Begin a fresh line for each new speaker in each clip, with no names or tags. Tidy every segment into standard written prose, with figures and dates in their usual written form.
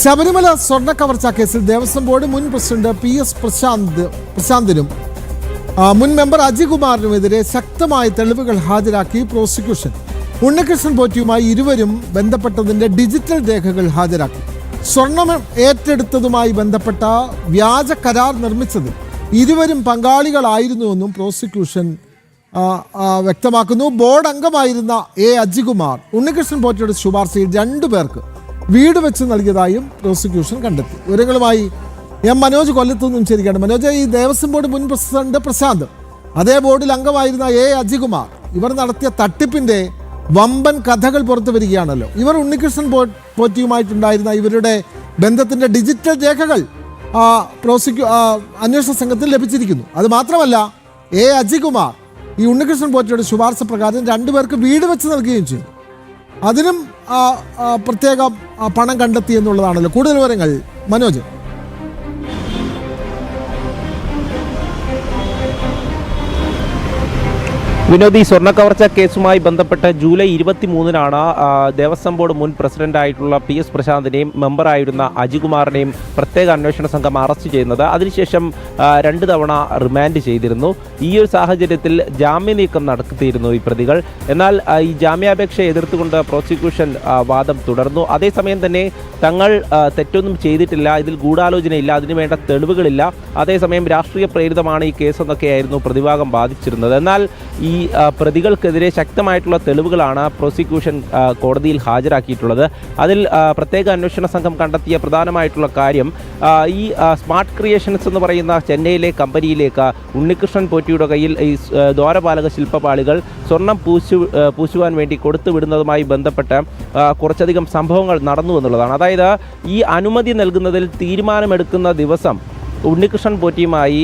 ശബരിമല സ്വർണ്ണ കവർച്ചാ കേസിൽ ദേവസ്വം ബോർഡ് മുൻ പ്രസിഡന്റ് PS പ്രശാന്തിനും മുൻ മെമ്പർ അജികുമാറിനുമെതിരെ ശക്തമായ തെളിവുകൾ ഹാജരാക്കി പ്രോസിക്യൂഷൻ. ഉണ്ണികൃഷ്ണൻ പോറ്റിയുമായി ഇരുവരും ബന്ധപ്പെട്ടതിന്റെ ഡിജിറ്റൽ രേഖകൾ ഹാജരാക്കി. സ്വർണം ഏറ്റെടുത്തതുമായി ബന്ധപ്പെട്ട വ്യാജ കരാർ നിർമ്മിച്ചതിൽ ഇരുവരും പങ്കാളികളായിരുന്നുവെന്നും പ്രോസിക്യൂഷൻ വ്യക്തമാക്കുന്നു. ബോർഡ് അംഗമായിരുന്ന അജികുമാർ ഉണ്ണികൃഷ്ണൻ പോറ്റിയുടെ ശുപാർശയിൽ 2 പേർക്ക് വീട് വെച്ച് നൽകിയതായും പ്രോസിക്യൂഷൻ കണ്ടെത്തി. വിവരങ്ങളുമായി മനോജ് കൊല്ലത്തു നിന്നും ചേരുകയാണ്. മനോജ്, ഈ ദേവസ്വം ബോർഡ് മുൻ പ്രസിഡന്റ് പ്രശാന്ത്, അതേ ബോർഡിൽ അംഗമായിരുന്ന അജികുമാർ, ഇവർ നടത്തിയ തട്ടിപ്പിന്റെ വമ്പൻ കഥകൾ പുറത്തു വരികയാണല്ലോ. ഇവർ ഉണ്ണികൃഷ്ണൻ പോറ്റിയുമായിട്ടുണ്ടായിരുന്ന ഇവരുടെ ബന്ധത്തിന്റെ ഡിജിറ്റൽ രേഖകൾ അന്വേഷണ സംഘത്തിൽ ലഭിച്ചിരിക്കുന്നു. അത് മാത്രമല്ല, അജികുമാർ ഈ ഉണ്ണികൃഷ്ണൻ പോറ്റിയുടെ ശുപാർശ പ്രകാരം 2 പേർക്ക് വീട് വെച്ച് നൽകുകയും ചെയ്തു. അതിനും പ്രത്യേക പണം കണ്ടെത്തി എന്നുള്ളതാണല്ലോ. കൂടുതൽ വിവരങ്ങൾ മനോജ്.
വിനോദ്, ഈ സ്വർണ്ണ കവർച്ച കേസുമായി ബന്ധപ്പെട്ട് ജൂലൈ 23-നാണ് ദേവസ്വം ബോർഡ് മുൻ പ്രസിഡന്റായിട്ടുള്ള PS പ്രശാന്തിനെയും മെമ്പറായിരുന്ന അജികുമാറിനെയും പ്രത്യേക അന്വേഷണ സംഘം അറസ്റ്റ് ചെയ്യുന്നത്. അതിനുശേഷം 2 തവണ റിമാൻഡ് ചെയ്തിരുന്നു. ഈ ഒരു സാഹചര്യത്തിൽ ജാമ്യ നീക്കം നടത്തിയിരുന്നു ഈ പ്രതികൾ. എന്നാൽ ഈ ജാമ്യാപേക്ഷയെ എതിർത്തുകൊണ്ട് പ്രോസിക്യൂഷൻ വാദം തുടർന്നു. അതേസമയം തന്നെ തങ്ങൾ തെറ്റൊന്നും ചെയ്തിട്ടില്ല, ഇതിൽ ഗൂഢാലോചനയില്ല, അതിനുവേണ്ട തെളിവുകളില്ല, അതേസമയം രാഷ്ട്രീയ പ്രേരിതമാണ് ഈ കേസെന്നൊക്കെയായിരുന്നു പ്രതിഭാഗം വാദിച്ചിരുന്നത്. എന്നാൽ ഈ പ്രതികൾക്കെതിരെ ശക്തമായിട്ടുള്ള തെളിവുകളാണ് പ്രോസിക്യൂഷൻ കോടതിയിൽ ഹാജരാക്കിയിട്ടുള്ളത്. അതിൽ പ്രത്യേക അന്വേഷണ സംഘം കണ്ടെത്തിയ പ്രധാനമായിട്ടുള്ള കാര്യം, ഈ സ്മാർട്ട് ക്രിയേഷൻസ് എന്ന് പറയുന്ന ചെന്നൈയിലെ കമ്പനിയിലേക്ക് ഉണ്ണികൃഷ്ണൻ പോറ്റിയുടെ കയ്യിൽ ഈ ദ്വാരപാലക ശില്പപാളികൾ സ്വർണം പൂശുവാൻ വേണ്ടി കൊടുത്തുവിടുന്നതുമായി ബന്ധപ്പെട്ട് കുറച്ചധികം സംഭവങ്ങൾ നടന്നു എന്നുള്ളതാണ്. അതായത് ഈ അനുമതി നൽകുന്നതിൽ തീരുമാനമെടുക്കുന്ന ദിവസം ഉണ്ണികൃഷ്ണൻ പോറ്റിയുമായി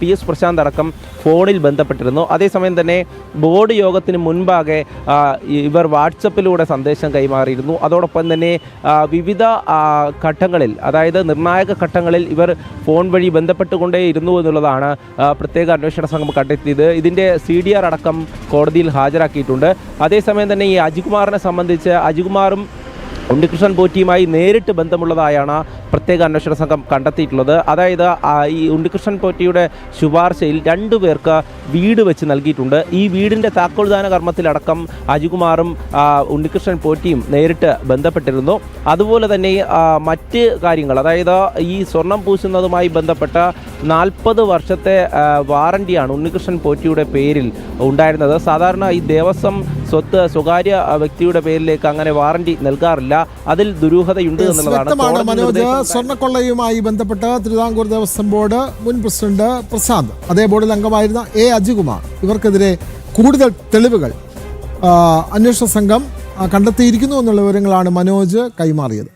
PS പ്രശാന്ത് അടക്കം ഫോണിൽ ബന്ധപ്പെട്ടിരുന്നു. അതേസമയം തന്നെ ബോർഡ് യോഗത്തിന് മുൻപാകെ ഇവർ വാട്സപ്പിലൂടെ സന്ദേശം കൈമാറിയിരുന്നു. അതോടൊപ്പം തന്നെ വിവിധ ഘട്ടങ്ങളിൽ, അതായത് നിർണായക ഘട്ടങ്ങളിൽ ഇവർ ഫോൺ വഴി ബന്ധപ്പെട്ടുകൊണ്ടേയിരുന്നു എന്നുള്ളതാണ് പ്രത്യേക അന്വേഷണ സംഘം കണ്ടെത്തിയത്. ഇതിൻ്റെ CDR അടക്കം കോടതിയിൽ ഹാജരാക്കിയിട്ടുണ്ട്. അതേസമയം തന്നെ ഈ അജികുമാറിനെ സംബന്ധിച്ച് അജികുമാറും ഉണ്ണികൃഷ്ണൻ പോറ്റിയുമായി നേരിട്ട് ബന്ധമുള്ളതായാണ് പ്രത്യേക അന്വേഷണ സംഘം കണ്ടെത്തിയിട്ടുള്ളത്. അതായത് ഈ ഉണ്ണികൃഷ്ണൻ പോറ്റിയുടെ ശുപാർശയിൽ 2 പേർക്ക് വീട് വെച്ച് നൽകിയിട്ടുണ്ട്. ഈ വീടിൻ്റെ താക്കോൽദാന കർമ്മത്തിലടക്കം അജികുമാറും ഉണ്ണികൃഷ്ണൻ പോറ്റിയും നേരിട്ട് ബന്ധപ്പെട്ടിരുന്നു. അതുപോലെ തന്നെ മറ്റ് കാര്യങ്ങൾ, അതായത് ഈ സ്വർണം പൂശുന്നതുമായി ബന്ധപ്പെട്ട 40 വർഷത്തെ വാറണ്ടിയാണ് ഉണ്ണികൃഷ്ണൻ പോറ്റിയുടെ പേരിൽ ഉണ്ടായിരുന്നത്. സാധാരണ ഈ ദേവസ്വം സ്വത്ത് സ്വകാര്യ വ്യക്തിയുടെ പേരിലേക്ക് അങ്ങനെ വാറണ്ടി നൽകാറില്ല. അതിൽ ദുരൂഹതയുണ്ട് എന്നുള്ളതാണ്.
സ്വർണ്ണക്കൊള്ളയുമായി ബന്ധപ്പെട്ട് തിരുവിതാംകൂർ ദേവസ്വം ബോർഡ് മുൻ പ്രസിഡന്റ് പ്രശാന്ത്, അതേ ബോർഡിൽ അംഗമായിരുന്ന അജികുമാർ, ഇവർക്കെതിരെ കൂടുതൽ തെളിവുകൾ അന്വേഷണ സംഘം കണ്ടെത്തിയിരിക്കുന്നു എന്നുള്ള വിവരങ്ങളാണ് മനോജ് കൈമാറിയത്.